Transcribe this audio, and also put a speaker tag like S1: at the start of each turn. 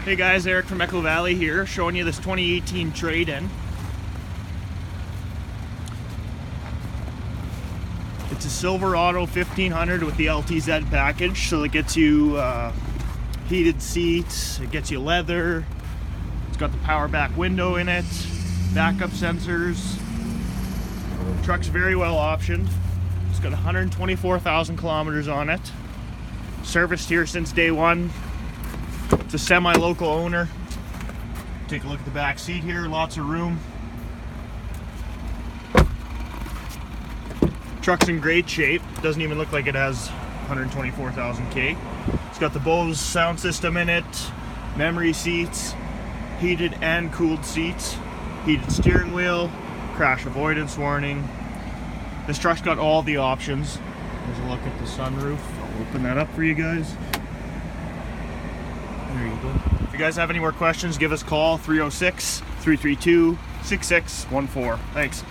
S1: Hey guys, Eric from Echo Valley here, showing you this 2018 trade-in. It's a Silverado 1500 with the LTZ package, so it gets you heated seats, it gets you leather, it's got the power back window in it, backup sensors. The truck's very well optioned. It's got 124,000 kilometers on it. Serviced here since day one. It's a semi-local owner. Take a look at the back seat here, lots of room. Truck's in great shape. Doesn't even look like it has 124,000 K. It's got the Bose sound system in it, memory seats, heated and cooled seats, heated steering wheel, crash avoidance warning. This truck's got all the options. There's a look at the sunroof. I'll open that up for you guys. There you go. If you guys have any more questions, give us a call, 306-332-6614. Thanks.